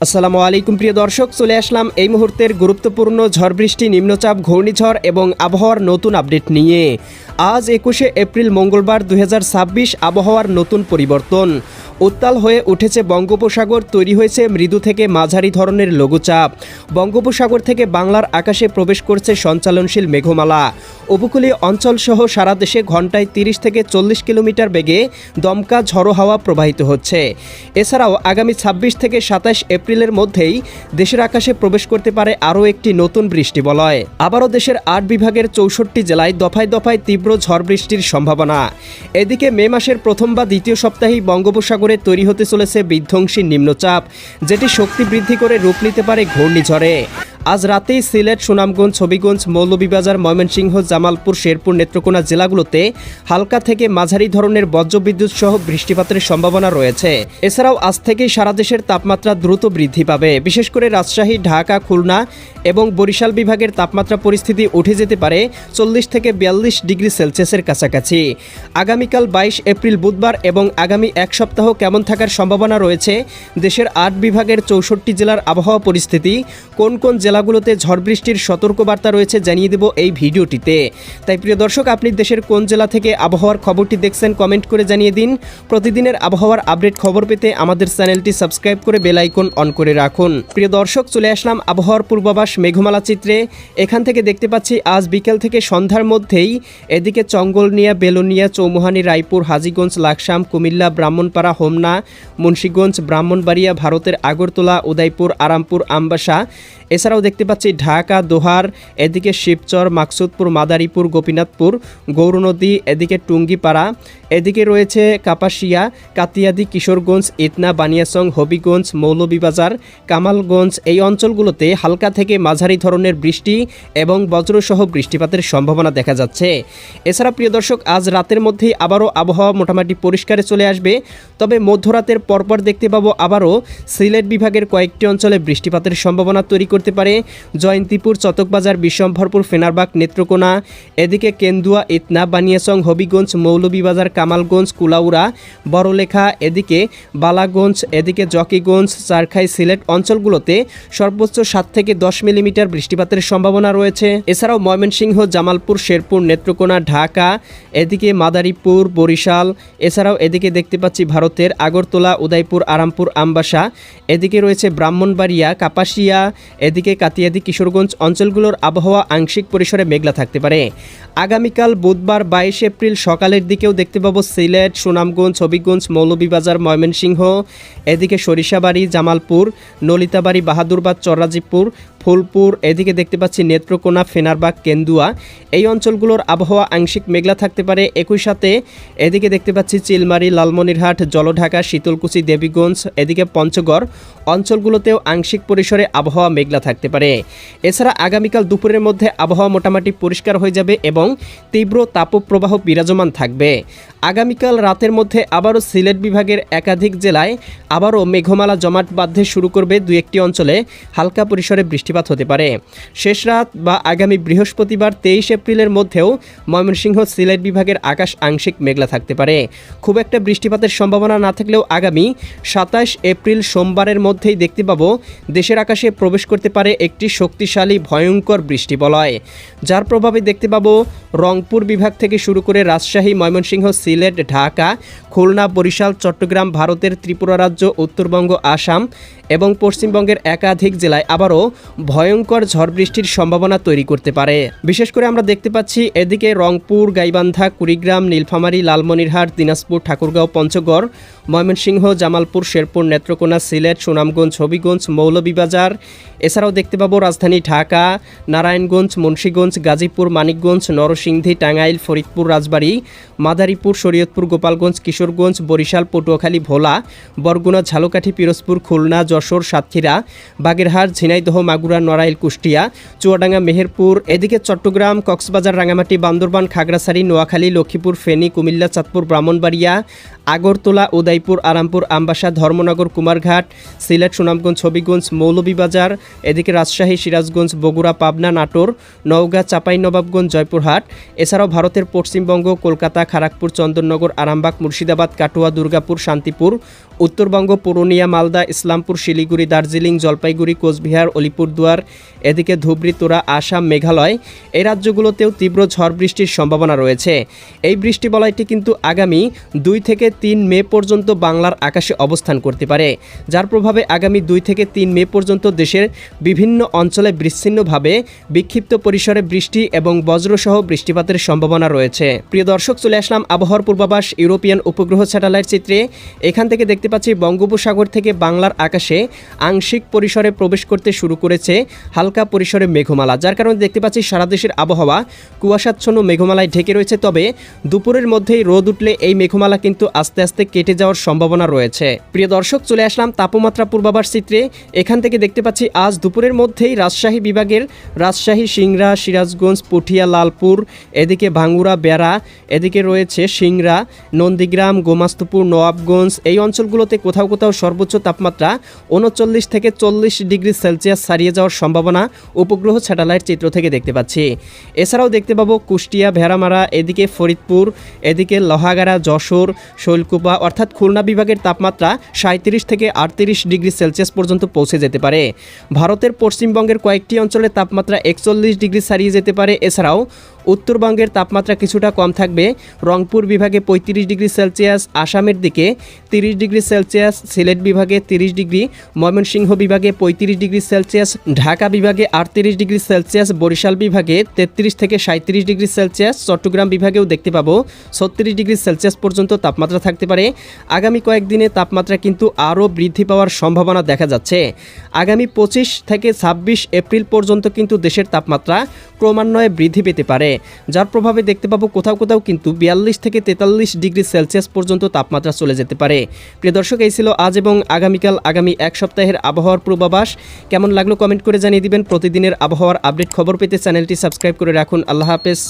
আসসালামু আলাইকুম প্রিয় দর্শক, চলে আসলাম এই মুহূর্তের গুরুত্বপূর্ণ ঝড় বৃষ্টি, নিম্নচাপ, ঘূর্ণিঝড় এবং আবহাওয়ার নতুন আপডেট নিয়ে। আজ 21শে এপ্রিল মঙ্গলবার 2026। আবহাওয়ার নতুন পরিবর্তন। উত্তাল হয়ে উঠেছে বঙ্গোপসাগর, তৈরি হয়েছে মৃদু থেকে মাঝারি ধরনের লঘুচাপ। বঙ্গোপসাগর থেকে বাংলার আকাশে প্রবেশ করছে সঞ্চালনশীল মেঘমালা। উপকূলীয় অঞ্চলসহ সারা দেশে ঘন্টায় 30 থেকে 40 কিলোমিটার বেগে দমকা ঝড়ো হাওয়া প্রবাহিত হচ্ছে। এছাড়াও আগামী 26 থেকে 27 এপ্রিলের মধ্যেই দেশের আকাশে প্রবেশ করতে পারে আরও একটি নতুন বৃষ্টিবলয়। আবারও দেশের 8 বিভাগের 64 জেলায় দফায় দফায় তীব্র ঝড় বৃষ্টির সম্ভাবনা। এদিকে মে মাসের প্রথম বা দ্বিতীয় সপ্তাহেই বঙ্গোপসাগরে তৈরি হতে চলেছে বিধ্বংসী নিম্নচাপ, যেটি শক্তি বৃদ্ধি করে রূপ নিতে পারে ঘূর্ণিঝড়ে। আজ রাতেই সিলেট, সুনামগঞ্জ, হবিগঞ্জ, মৌলভীবাজার, ময়মনসিংহ, জামালপুর, শেরপুর, নেত্রকোনা জেলাগুলোতে হালকা থেকে মাঝারি ধরনের বজ্রবিদ্যুৎ সহ বৃষ্টিপাতের সম্ভাবনা রয়েছে। এছাড়াও আজ থেকেই সারা দেশের তাপমাত্রা দ্রুত বৃদ্ধি পাবে। বিশেষ করে রাজশাহী, ঢাকা, খুলনা এবং বরিশাল বিভাগের তাপমাত্রা পরিস্থিতি উঠে যেতে পারে 40 থেকে 42 ডিগ্রি সেলসিয়াসের কাছাকাছি। আগামীকাল 22 এপ্রিল বুধবার এবং আগামী এক সপ্তাহ কেমন থাকার সম্ভাবনা রয়েছে, দেশের 8 বিভাগের 64 জেলার আবহাওয়া পরিস্থিতি, কোন কোন জেলাগুলোতে ঝড় বৃষ্টির সতর্কবার্তা রয়েছে জানিয়ে দেব এই ভিডিওটিতে। তাই প্রিয় দর্শক, আপনি দেশের কোন জেলা থেকে আবহাওয়ার খবরটি দেখছেন কমেন্ট করে জানিয়ে দিন। প্রতিদিনের আবহাওয়ার আপডেট খবর পেতে আমাদের চ্যানেলটি সাবস্ক্রাইব করে বেল আইকন অন করে রাখুন। প্রিয় দর্শক, চলে আসলাম আবহাওয়ার পূর্বাভাস মেঘমালা চিত্রে। এখান থেকে দেখতে পাচ্ছি আজ বিকেল থেকে সন্ধ্যার মধ্যেই এদিকে চঙ্গলনিয়া, বেলোনিয়া, চৌমুহানি, রায়পুর, হাজীগঞ্জ, লাকসাম, কুমিল্লা, ব্রাহ্মণপাড়া, হোমনা, মুন্সিগঞ্জ, ব্রাহ্মণবাড়িয়া, ভারতের আগরতলা, উদয়পুর, আরামপুর, আমবাসা, এছাড়াও দেখতে পাচ্ছি ঢাকা, দোহার, এদিকে শিবচর, মাকসুদপুর, মাদারীপুর, গোপীনাথপুর, গৌরনদী, এদিকে টুঙ্গিপাড়া, এদিকে রয়েছে কাপাসিয়া, কাতিয়াদি, কিশোরগঞ্জ, ইতনা, বানিয়াচং, হবিগঞ্জ, মৌলভীবাজার, কামালগঞ্জ, এই অঞ্চলগুলোতে হালকা থেকে মাঝারি ধরনের বৃষ্টি এবং বজ্রসহ বৃষ্টিপাতের সম্ভাবনা দেখা যাচ্ছে। এছাড়া প্রিয় দর্শক, আজ রাতের মধ্যেই আবারও আবহাওয়া মোটামুটি পরিষ্কারে চলে আসবে। তবে মধ্যরাতের পরপর দেখতে পাবো আবারও সিলেট বিভাগের কয়েকটি অঞ্চলে বৃষ্টিপাতের সম্ভাবনা তৈরি করতে পারে। জয়ন্তীপুর, চতকবাজার, বিশ্বম্ভরপুর, ফেনারবাগ, নেত্রকোনা, এদিকে কেন্দুয়া, ইতনা, বানিয়াচং, হবিগঞ্জ, মৌলভীবাজার, কামালগঞ্জ, কুলাউড়া, বড়লেখা, এদিকে বালাগঞ্জ, এদিকে জকিগঞ্জ, চারখাই, সিলেট অঞ্চলগুলোতে সর্বোচ্চ 7 থেকে 10 মিলিমিটার বৃষ্টিপাতের সম্ভাবনা রয়েছে। এছাড়াও ময়মনসিংহ, জামালপুর, শেরপুর, নেত্রকোনা, ঢাকা, এদিকে মাদারীপুর, বরিশাল, এছাড়াও এদিকে দেখতে পাচ্ছি ভারতের আগরতলা, উদয়পুর, আরামপুর, আমবাসা, এদিকে রয়েছে ব্রাহ্মণবাড়িয়া, কাপাসিয়া, এদিকে কাতিয়াদি, কিশোরগঞ্জ অঞ্চলগুলোর আবহাওয়া আংশিক পরিসরে মেঘলা থাকতে পারে। আগামীকাল বুধবার 22 এপ্রিল সকালের দিকেও দেখতে পাবো সিলেট, সুনামগঞ্জ, হবিগঞ্জ, মৌলভীবাজার, ময়মনসিংহ, এদিকে সরিষাবাড়ি, জামালপুর, নলিতাবাড়ি, বাহাদুরবাদ, চররাজীবপুর, ফুলপুর, এদিকে দেখতে পাচ্ছি নেত্রকোনা, ফেনারবাগ, কেন্দুয়া, এই অঞ্চলগুলোর আবহাওয়া আংশিক মেঘলা থাকতে পারে। একই সাথে এদিকে দেখতে পাচ্ছি চিলমারি, লালমনিরহাট, জলঢাকা, শীতলকুচি, দেবীগঞ্জ, এদিকে পঞ্চগড় অঞ্চলগুলোতেও আংশিক পরিসরে আবহাওয়া মেঘলা থাকতে পারে। এছাড়া আগামীকাল দুপুরের মধ্যে আবহাওয়া মোটামুটি পরিষ্কার হয়ে যাবে এবং তীব্র তাপপ্রবাহ বিরাজমান থাকবে। আগামীকাল রাতের মধ্যে আবারও সিলেট বিভাগের একাধিক জেলায় আবারও মেঘমালা জমাট বাঁধতে শুরু করবে। 2-1টি অঞ্চলে হালকা পরিসরে বৃষ্টিপাত হতে পারে। শেষ রাত বা আগামী বৃহস্পতিবার 23 এপ্রিলের মধ্যেও ময়মনসিংহ, সিলেট বিভাগের আকাশ আংশিক মেঘলা থাকতে পারে। খুব একটা বৃষ্টিপাতের সম্ভাবনা না থাকলেও আগামী 27 এপ্রিল সোমবারের মধ্যেই দেখতে পাবো দেশের আকাশে প্রবেশ করতে পারে একটি শক্তিশালী ভয়ঙ্কর বৃষ্টিবলয়, যার প্রভাবে দেখতে পাবো রংপুর বিভাগ থেকে শুরু করে রাজশাহী, ময়মনসিংহ, সিলেট, ঢাকা, খুলনা, বরিশাল, চট্টগ্রাম, ভারতের ত্রিপুরা রাজ্য, উত্তরবঙ্গ, আসাম এবং পশ্চিমবঙ্গের একাধিক জেলায় আবারও ভয়ঙ্কর ঝড় বৃষ্টির সম্ভাবনা তৈরি করতে পারে। বিশেষ করে আমরা দেখতে পাচ্ছি এদিকে রংপুর, গাইবান্ধা, কুড়িগ্রাম, নীলফামারী, লালমনিরহাট, দিনাজপুর, ঠাকুরগাঁও, পঞ্চগড়, ময়মনসিংহ, জামালপুর, শেরপুর, নেত্রকোনা, সিলেট, সুনামগঞ্জ, হবিগঞ্জ, মৌলভীবাজার, এছাড়াও দেখতে পাবো রাজধানী ঢাকা, নারায়ণগঞ্জ, মুন্সিগঞ্জ, গাজীপুর, মানিকগঞ্জ, নরসিংদী, টাঙ্গাইল, ফরিদপুর, রাজবাড়ী, মাদারীপুর, শরীয়তপুর, গোপালগঞ্জ, কিশোরগঞ্জ, বরিশাল, পটুয়াখালী, ভোলা, বরগুনা, ঝালকাঠি, পিরোজপুর, খুলনা, যশোর, সাতক্ষীরা, বাগেরহাট, ঝিনাইদহ, মাগুরা, নড়াইল, কুষ্টিয়া, চুয়াডাঙ্গা, মেহেরপুর, এদিকে চট্টগ্রাম, কক্সবাজার, রাঙামাটি, বান্দরবান, খাগড়াছড়ি, নোয়াখালী, লক্ষ্মীপুর, ফেনী, কুমিল্লা, চাঁদপুর, ব্রাহ্মণবাড়িয়া, আগরতলা, উদয়পুর, আরামপুর, আমবাসা, ধর্মনগর, কুমারঘাট, সিলেট, সুনামগঞ্জ, হবিগঞ্জ, মৌলভীবাজার, এদিকে রাজশাহী, সিরাজগঞ্জ, বগুড়া, পাবনা, নাটোর, নওগাঁ, চাঁপাইনবাবগঞ্জ, জয়পুরহাট, এছাড়াও ভারতের পশ্চিমবঙ্গ, কলকাতা, খড়গপুর, চন্দননগর, আরামবাগ, মুর্শিদাবাদ, কাটোয়া, দুর্গাপুর, শান্তিপুর, উত্তরবঙ্গ, পুরুলিয়া, মালদা, ইসলামপুর, শিলিগুড়ি, দার্জিলিং, জলপাইগুড়ি, কোচবিহার, আলিপুরদুয়ার, এদিকে ধুবড়ী, তোরা, আসাম, মেঘালয় এই রাজ্যগুলোতেও তীব্র ঝড় বৃষ্টির সম্ভাবনা রয়েছে। এই বৃষ্টিবলয়টি কিন্তু আগামী 2 থেকে 3 মে পর্যন্ত বাংলার আকাশে অবস্থান করতে পারে, যার প্রভাবে আগামী 2 থেকে 3 মে পর্যন্ত দেশের বিভিন্ন অঞ্চলে বিচ্ছিন্নভাবে বিক্ষিপ্ত পরিসরে বৃষ্টি এবং বজ্রসহ বৃষ্টিপাতের সম্ভাবনা রয়েছে। প্রিয় দর্শক, চলে আসলাম আবহাওয়ার পূর্বাভাস ইউরোপিয়ান উপগ্রহ স্যাটেলাইট চিত্রে। এখান থেকে দেখতে পাচ্ছি বঙ্গোপসাগর থেকে বাংলার আকাশে আংশিক পরিসরে প্রবেশ করতে শুরু করেছে হালকা পরিসরে মেঘমালা, যার কারণে দেখতে পাচ্ছি সারা দেশের আবহাওয়া কুয়াশাচ্ছন্ন মেঘমালায় ঢেকে রয়েছে। তবে দুপুরের মধ্যেই রোদ উঠলে এই মেঘমালা কিন্তু আস্তে আস্তে কেটে যাওয়ার সম্ভাবনা রয়েছে। প্রিয় দর্শক, চলে আসলাম তাপমাত্রা পূর্বাভাস চিত্রে। এখান থেকে দেখতে পাচ্ছি আজ দুপুরের মধ্যেই রাজশাহী বিভাগের রাজশাহী, সিংড়া, সিরাজগঞ্জ, পুঠিয়া, লালপুর, এদিকে ভাঙ্গুড়া, বেড়া, এদিকে রয়েছে সিংড়া, নন্দীগ্রাম, গোমাস্তপুর, নবাবগঞ্জ এই অঞ্চলগুলোতে কোথাও কোথাও সর্বোচ্চ তাপমাত্রা 39 থেকে 40 ডিগ্রি সেলসিয়াস ছাড়িয়ে যাওয়ার সম্ভাবনা উপগ্রহ স্যাটেলাইট চিত্র থেকে দেখতে পাচ্ছি। এছাড়াও দেখতে পাবো কুষ্টিয়া, ভেড়ামারা, এদিকে ফরিদপুর, এদিকে লোহাগাড়া, যশোর, শৈলকুপা অর্থাৎ খুলনা বিভাগের তাপমাত্রা 37 থেকে 38 ডিগ্রি সেলসিয়াস পর্যন্ত পৌঁছে যেতে পারে। ভারতের পশ্চিমবঙ্গের কয়েকটি অঞ্চলে তাপমাত্রা 41 ডিগ্রি ছাড়িয়ে যেতে পারে। এছাড়াও উত্তরবঙ্গের তাপমাত্রা কিছুটা কম থাকবে। রংপুর বিভাগে 35 ডিগ্রি সেলসিয়াস, আসামের দিকে 30 ডিগ্রি সেলসিয়াস, সিলেট বিভাগে 30 ডিগ্রি, ময়মনসিংহ বিভাগে 35 ডিগ্রি সেলসিয়াস, ঢাকা বিভাগে 38 ডিগ্রি সেলসিয়াস, বরিশাল বিভাগে 33 থেকে 37 ডিগ্রি সেলসিয়াস, চট্টগ্রাম বিভাগেও দেখতে পাবো 36 ডিগ্রি সেলসিয়াস পর্যন্ত তাপমাত্রা থাকতে পারে। আগামী কয়েকদিনে তাপমাত্রা কিন্তু আরও বৃদ্ধি পাওয়ার সম্ভাবনা দেখা যাচ্ছে। আগামী 25 থেকে 26 এপ্রিল পর্যন্ত কিন্তু দেশের তাপমাত্রা ক্রমান্বয়ে বৃদ্ধি পেতে পারে, যার প্রভাবে দেখতে পাবো কোথাও কোথাও কিন্তু 42 থেকে 43 ডিগ্রি সেলসিয়াস পর্যন্ত তাপমাত্রা চলে যেতে পারে। প্রিয় দর্শক, এই ছিল আজ এবং আগামীকাল আগামী এক সপ্তাহের আবহাওয়ার পূর্বাভাস। কেমন লাগলো কমেন্ট করে জানিয়ে দিবেন। প্রতিদিনের আবহাওয়ার আপডেট খবর পেতে চ্যানেলটি সাবস্ক্রাইব করে রাখুন। আল্লাহ হাফেজ।